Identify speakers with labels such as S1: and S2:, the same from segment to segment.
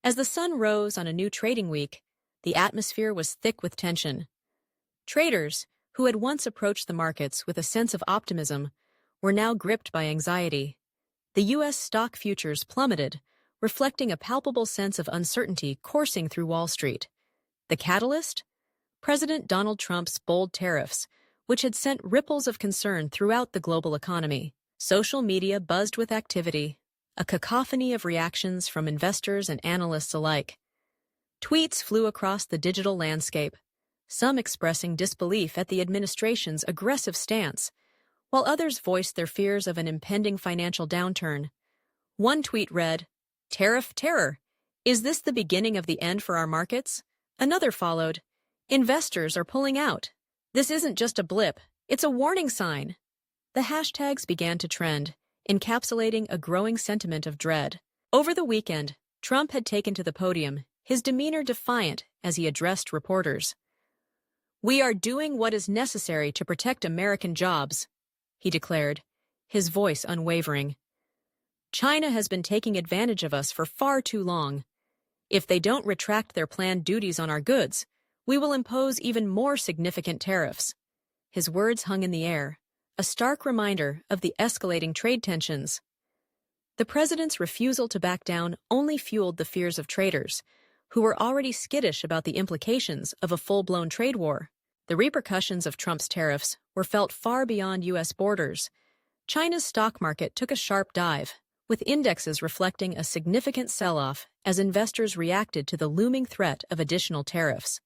S1: As the sun rose on a new trading week, the atmosphere was thick with tension. Traders, who had once approached the markets with a sense of optimism, were now gripped by anxiety. The U.S. stock futures plummeted, reflecting a palpable sense of uncertainty coursing through Wall Street. The catalyst? President Donald Trump's bold tariffs, which had sent ripples of concern throughout the global economy. Social media buzzed with activity, a cacophony of reactions from investors and analysts alike. Tweets flew across the digital landscape, some expressing disbelief at the administration's aggressive stance, while others voiced their fears of an impending financial downturn. One tweet read, "Tariff terror. Is this the beginning of the end for our markets?" Another followed, "Investors are pulling out. This isn't just a blip, it's a warning sign." The hashtags began to trend, encapsulating a growing sentiment of dread. Over the weekend, Trump had taken to the podium, his demeanor defiant as he addressed reporters. "We are doing what is necessary to protect American jobs," he declared, his voice unwavering. "China has been taking advantage of us for far too long. If they don't retract their planned duties on our goods, we will impose even more significant tariffs." His words hung in the air, a stark reminder of the escalating trade tensions. The president's refusal to back down only fueled the fears of traders, who were already skittish about the implications of a full-blown trade war. The repercussions of Trump's tariffs were felt far beyond U.S. borders. China's stock market took a sharp dive, with indexes reflecting a significant sell-off as investors reacted to the looming threat of additional tariffs.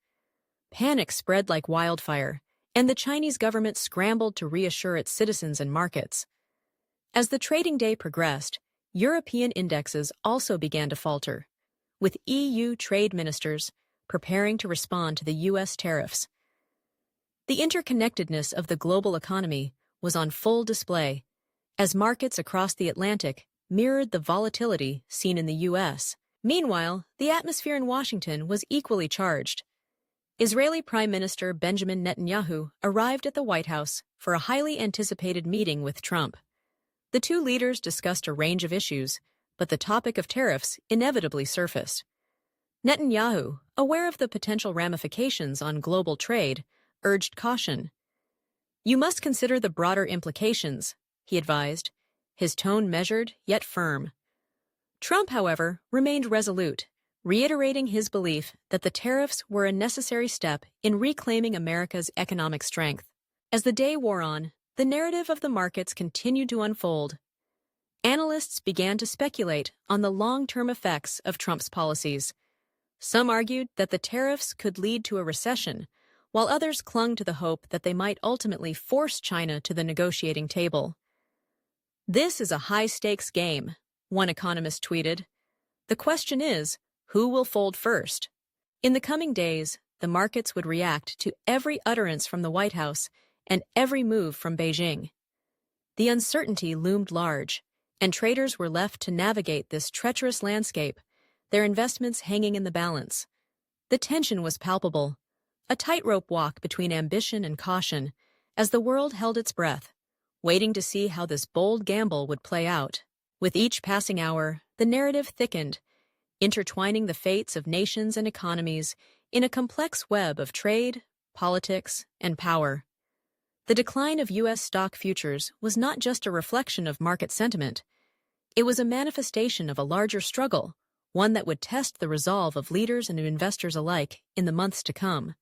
S1: Panic spread like wildfire, and the Chinese government scrambled to reassure its citizens and markets. As the trading day progressed, European indexes also began to falter, with EU trade ministers preparing to respond to the U.S. tariffs. The interconnectedness of the global economy was on full display, as markets across the Atlantic mirrored the volatility seen in the U.S. Meanwhile, the atmosphere in Washington was equally charged. Israeli Prime Minister Benjamin Netanyahu arrived at the White House for a highly anticipated meeting with Trump. The two leaders discussed a range of issues, but the topic of tariffs inevitably surfaced. Netanyahu, aware of the potential ramifications on global trade, urged caution. "You must consider the broader implications," he advised, his tone measured yet firm. Trump, however, remained resolute, reiterating his belief that the tariffs were a necessary step in reclaiming America's economic strength. As the day wore on, the narrative of the markets continued to unfold. Analysts began to speculate on the long-term effects of Trump's policies. Some argued that the tariffs could lead to a recession, while others clung to the hope that they might ultimately force China to the negotiating table. "This is a high-stakes game," one economist tweeted. "The question is, who will fold first?" In the coming days, the markets would react to every utterance from the White House and every move from Beijing. The uncertainty loomed large, and traders were left to navigate this treacherous landscape, their investments hanging in the balance. The tension was palpable, a tightrope walk between ambition and caution, as the world held its breath, waiting to see how this bold gamble would play out. With each passing hour, the narrative thickened, intertwining the fates of nations and economies in a complex web of trade, politics, and power. The decline of U.S. stock futures was not just a reflection of market sentiment. It was a manifestation of a larger struggle, one that would test the resolve of leaders and investors alike in the months to come.